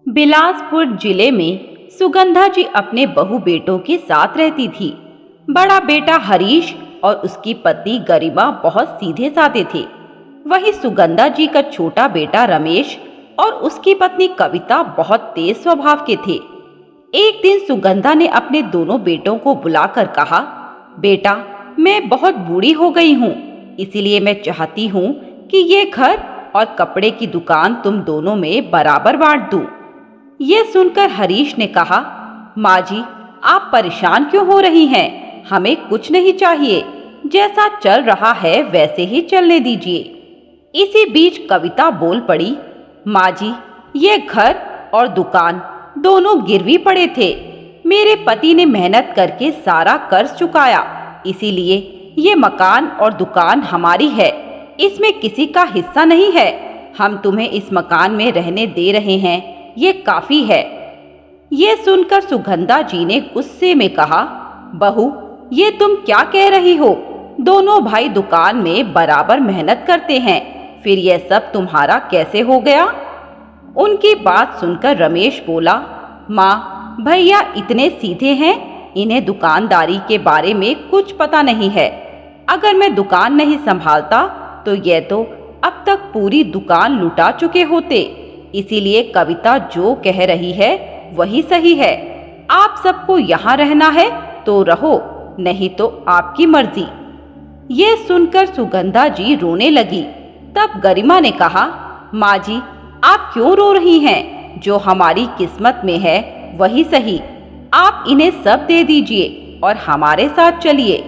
बिलासपुर जिले में सुगंधा जी अपने बहू बेटों के साथ रहती थी। बड़ा बेटा हरीश और उसकी पत्नी गरिमा बहुत सीधे साधे थे। वहीं सुगंधा जी का छोटा बेटा रमेश और उसकी पत्नी कविता बहुत तेज स्वभाव के थे। एक दिन सुगंधा ने अपने दोनों बेटों को बुलाकर कहा, बेटा, मैं बहुत बूढ़ी हो गई हूँ, इसीलिए मैं चाहती हूँ कि ये घर और कपड़े की दुकान तुम दोनों में बराबर बांट दूं। ये सुनकर हरीश ने कहा, माँ जी, आप परेशान क्यों हो रही हैं? हमें कुछ नहीं चाहिए, जैसा चल रहा है वैसे ही चलने दीजिए। इसी बीच कविता बोल पड़ी, माँ जी, ये घर और दुकान दोनों गिरवी पड़े थे। मेरे पति ने मेहनत करके सारा कर्ज चुकाया, इसीलिए ये मकान और दुकान हमारी है, इसमें किसी का हिस्सा नहीं है। हम तुम्हें इस मकान में रहने दे रहे हैं, ये काफी है। ये सुनकर सुगंधा जी ने गुस्से में कहा, बहू, ये तुम क्या कह रही हो? दोनों भाई दुकान में बराबर मेहनत करते हैं, फिर यह सब तुम्हारा कैसे हो गया? उनकी बात सुनकर रमेश बोला, माँ, भैया इतने सीधे हैं, इन्हें दुकानदारी के बारे में कुछ पता नहीं है। अगर मैं दुकान नहीं संभालता तो ये तो अब तक पूरी दुकान लुटा चुके होते। इसीलिए कविता जो कह रही है वही सही है। आप सबको यहाँ रहना है तो रहो, नहीं तो आपकी मर्जी। ये सुनकर सुगंधा जी रोने लगी। तब गरिमा ने कहा, माँ जी, आप क्यों रो रही हैं? जो हमारी किस्मत में है वही सही। आप इन्हें सब दे दीजिए और हमारे साथ चलिए।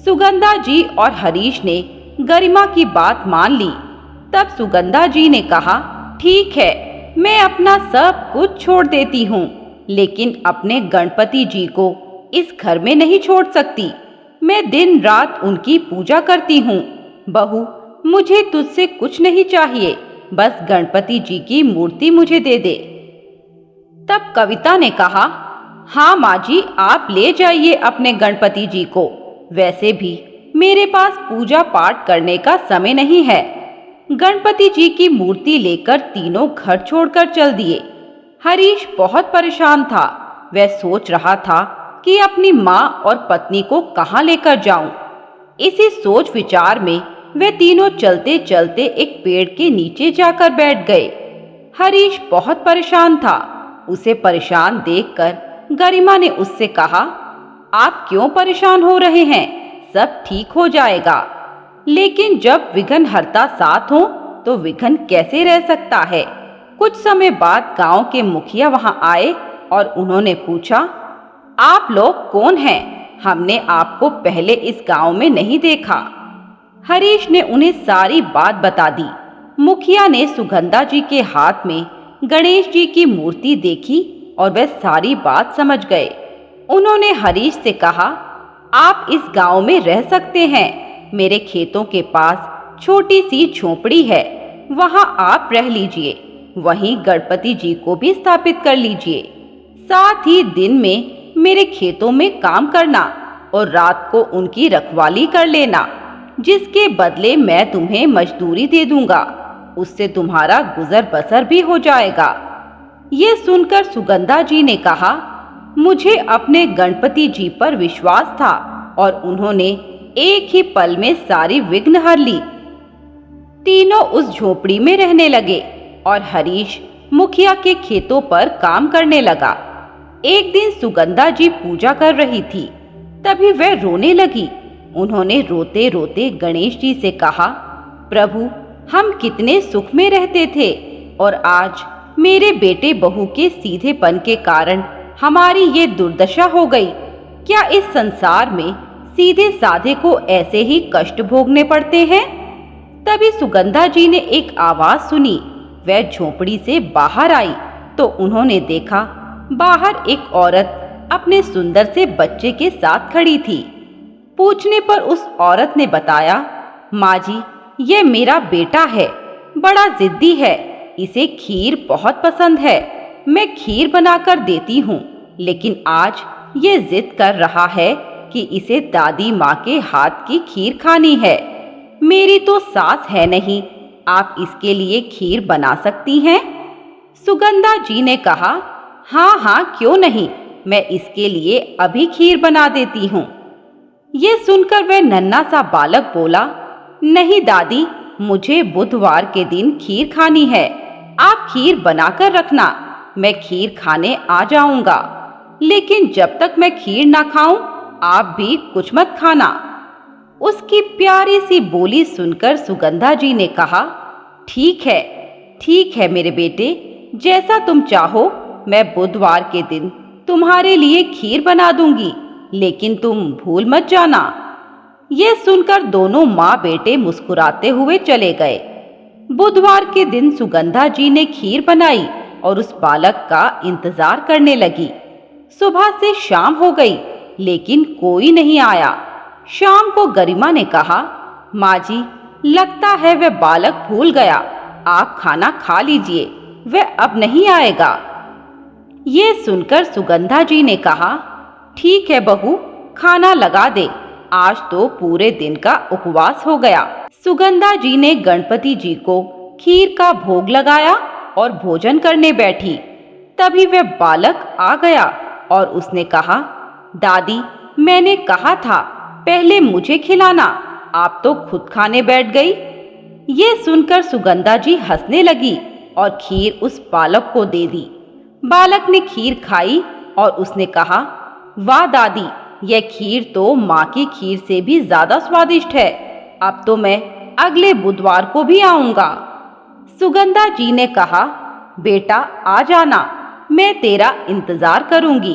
सुगंधा जी और हरीश ने गरिमा की बात मान ली। तब सुगंधा जी ने कहा, ठीक है, मैं अपना सब कुछ छोड़ देती हूँ, लेकिन अपने गणपति जी को इस घर में नहीं छोड़ सकती। मैं दिन रात उनकी पूजा करती हूँ। बहू, मुझे तुझसे कुछ नहीं चाहिए, बस गणपति जी की मूर्ति मुझे दे दे। तब कविता ने कहा, हाँ माँ जी, आप ले जाइए अपने गणपति जी को। वैसे भी मेरे पास पूजा पाठ करने का समय नहीं है। गणपति जी की मूर्ति लेकर तीनों घर छोड़कर चल दिए। हरीश बहुत परेशान था। वह सोच रहा था कि अपनी माँ और पत्नी को कहाँ लेकर जाऊं। इसी सोच विचार में वे तीनों चलते चलते एक पेड़ के नीचे जाकर बैठ गए। हरीश बहुत परेशान था। उसे परेशान देखकर गरिमा ने उससे कहा, आप क्यों परेशान हो रहे हैं? सब ठीक हो जाएगा। लेकिन जब विघ्नहर्ता साथ हो तो विघ्न कैसे रह सकता है? कुछ समय बाद गांव के मुखिया वहां आए और उन्होंने पूछा, आप लोग कौन हैं? हमने आपको पहले इस गांव में नहीं देखा। हरीश ने उन्हें सारी बात बता दी। मुखिया ने सुगंधा जी के हाथ में गणेश जी की मूर्ति देखी और वह सारी बात समझ गए। उन्होंने हरीश से कहा, आप इस गांव में रह सकते हैं। मेरे खेतों के पास छोटी सी झोपड़ी है, वहां आप रह लीजिए। वहीं गणपति जी को भी स्थापित कर लीजिए। साथ ही दिन में मेरे खेतों में काम करना और रात को उनकी रखवाली कर लेना, जिसके बदले मैं तुम्हें मजदूरी दे दूंगा। उससे तुम्हारा गुजर बसर भी हो जाएगा। ये सुनकर सुगंधा जी ने कहा, मुझे अपने गणपति जी पर विश्वास था और उन्होंने एक ही पल में सारी विघ्न हर ली। तीनों उस झोपड़ी में रहने लगे और हरीश मुखिया के खेतों पर काम करने लगा। एक दिन सुगंधा जी पूजा कर रही थी, तभी वह रोने लगी। उन्होंने रोते रोते गणेश जी से कहा, प्रभु, हम कितने सुख में रहते थे और आज मेरे बेटे बहू के सीधेपन के कारण हमारी ये दुर्दशा हो गई। क्या इस संसार में सीधे साधे को ऐसे ही कष्ट भोगने पड़ते हैं? तभी सुगंधा जी ने एक आवाज सुनी। वह झोपड़ी से बाहर आई तो उन्होंने देखा बाहर एक औरत अपने सुंदर से बच्चे के साथ खड़ी थी। पूछने पर उस औरत ने बताया, माँ जी, ये मेरा बेटा है, बड़ा जिद्दी है, इसे खीर बहुत पसंद है। मैं खीर बनाकर देती हूँ, लेकिन आज ये जिद कर रहा है कि इसे दादी माँ के हाथ की खीर खानी है। मेरी तो सास है नहीं, आप इसके लिए खीर बना सकती हैं? सुगंधा जी ने कहा, हाँ हाँ क्यों नहीं, मैं इसके लिए अभी खीर बना देती हूँ। ये सुनकर वह नन्हा सा बालक बोला, नहीं दादी, मुझे बुधवार के दिन खीर खानी है। आप खीर बनाकर रखना, मैं खीर खाने आ जाऊंगा। लेकिन जब तक मैं खीर ना खाऊं, आप भी कुछ मत खाना। उसकी प्यारी सी बोली सुनकर सुगंधा जी ने कहा, ठीक है मेरे बेटे, जैसा तुम चाहो, मैं बुधवार के दिन तुम्हारे लिए खीर बना दूंगी, लेकिन तुम भूल मत जाना। यह सुनकर दोनों माँ बेटे मुस्कुराते हुए चले गए। बुधवार के दिन सुगंधा जी ने खीर बनाई और उस बालक का इंतजार करने लगी। सुबह से शाम हो गई, लेकिन कोई नहीं आया। शाम को गरिमा ने कहा, माँ जी, लगता है वह बालक भूल गया, आप खाना खा लीजिए, वह अब नहीं आएगा। ये सुनकर सुगंधा जी ने कहा, ठीक है बहू, खाना लगा दे, आज तो पूरे दिन का उपवास हो गया। सुगंधा जी ने गणपति जी को खीर का भोग लगाया और भोजन करने बैठी। तभी वह बालक आ गया और उसने कहा, दादी, मैंने कहा था पहले मुझे खिलाना, आप तो खुद खाने बैठ गई। ये सुनकर सुगंधा जी हंसने लगी और खीर उस बालक को दे दी। बालक ने खीर खाई और उसने कहा, वाह दादी, यह खीर तो माँ की खीर से भी ज्यादा स्वादिष्ट है। अब तो मैं अगले बुधवार को भी आऊंगा। सुगंधा जी ने कहा, बेटा आ जाना, मैं तेरा इंतजार करूंगी।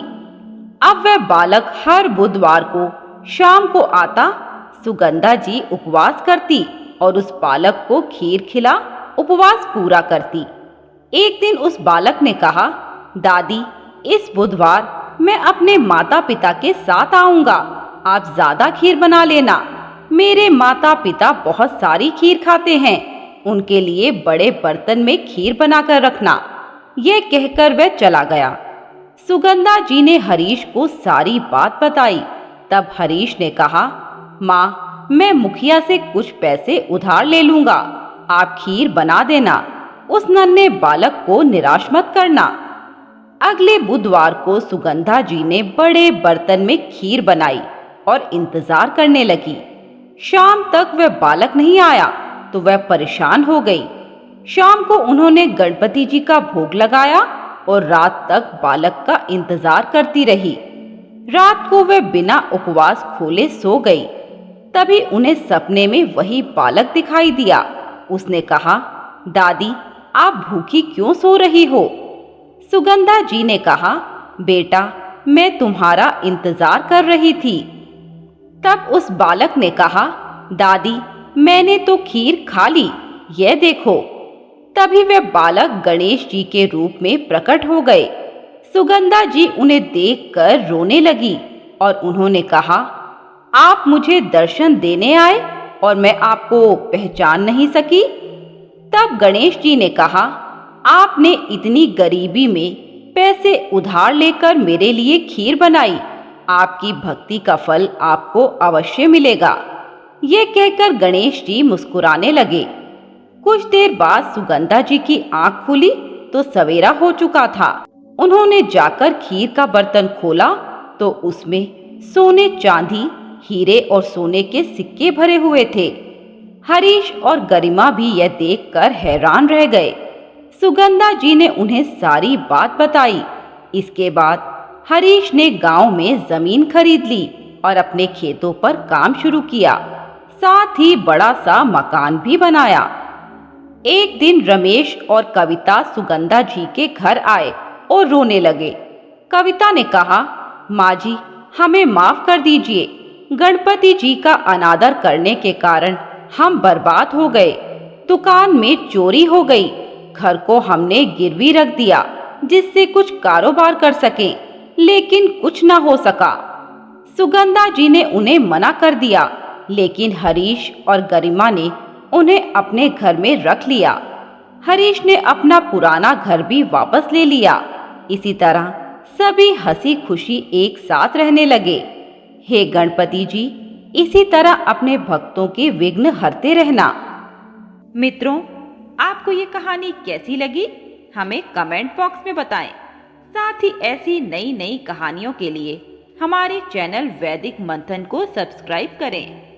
अब वह बालक हर बुधवार को शाम को आता। सुगंधा जी उपवास करती और उस बालक को खीर खिला उपवास पूरा करती। एक दिन उस बालक ने कहा, दादी, इस बुधवार मैं अपने माता पिता के साथ आऊंगा, आप ज्यादा खीर बना लेना। मेरे माता पिता बहुत सारी खीर खाते हैं, उनके लिए बड़े बर्तन में खीर बनाकर रखना। यह कहकर वह चला गया। सुगंधा जी ने हरीश को सारी बात बताई। तब हरीश ने कहा, माँ, मैं मुखिया से कुछ पैसे उधार ले लूंगा, आप खीर बना देना, उस नन्हे बालक को निराश मत करना। अगले बुधवार को सुगंधा जी ने बड़े बर्तन में खीर बनाई और इंतजार करने लगी। शाम तक वह बालक नहीं आया तो वह परेशान हो गई। शाम को उन्होंने गणपति जी का भोग लगाया और रात तक बालक का इंतजार करती रही। रात को वह बिना उपवास खोले सो गई। तभी उन्हें सपने में वही बालक दिखाई दिया। उसने कहा, दादी, आप भूखी क्यों सो रही हो? सुगंधा जी ने कहा, बेटा, मैं तुम्हारा इंतजार कर रही थी। तब उस बालक ने कहा, दादी, मैंने तो खीर खा ली, यह देखो। तभी वह बालक गणेश जी के रूप में प्रकट हो गए। सुगंधा जी उन्हें देखकर रोने लगी और उन्होंने कहा, आप मुझे दर्शन देने आए और मैं आपको पहचान नहीं सकी। तब गणेश जी ने कहा, आपने इतनी गरीबी में पैसे उधार लेकर मेरे लिए खीर बनाई, आपकी भक्ति का फल आपको अवश्य मिलेगा। ये कहकर गणेश जी मुस्कुराने लगे। कुछ देर बाद सुगंधा जी की आंख खुली तो सवेरा हो चुका था। उन्होंने जाकर खीर का बर्तन खोला तो उसमें सोने, चांदी, हीरे और सोने के सिक्के भरे हुए थे। हरीश और गरिमा भी यह देखकर हैरान रह गए। सुगंधा जी ने उन्हें सारी बात बताई। इसके बाद हरीश ने गांव में जमीन खरीद ली और अपने खेतों पर काम शुरू किया। साथ ही बड़ा सा मकान भी बनाया। एक दिन रमेश और कविता सुगंधा जी के घर आए और रोने लगे। कविता ने कहा, माँ जी, हमें माफ कर दीजिए, गणपति जी का अनादर करने के कारण हम बर्बाद हो गए। दुकान में चोरी हो गई, घर को हमने गिरवी रख दिया जिससे कुछ कारोबार कर सकें, लेकिन कुछ न हो सका। सुगंधा जी ने उन्हें मना कर दिया, लेकिन हरीश और गरिमा ने उन्हें अपने घर में रख लिया। हरीश ने अपना पुराना घर भी वापस ले लिया। इसी तरह सभी हंसी खुशी एक साथ रहने लगे। हे गणपति जी, इसी तरह अपने भक्तों के विघ्न हरते रहना। मित्रों, आपको ये कहानी कैसी लगी हमें कमेंट बॉक्स में बताएं। साथ ही ऐसी नई नई कहानियों के लिए हमारे चैनल वैदिक मंथन को सब्सक्राइब करें।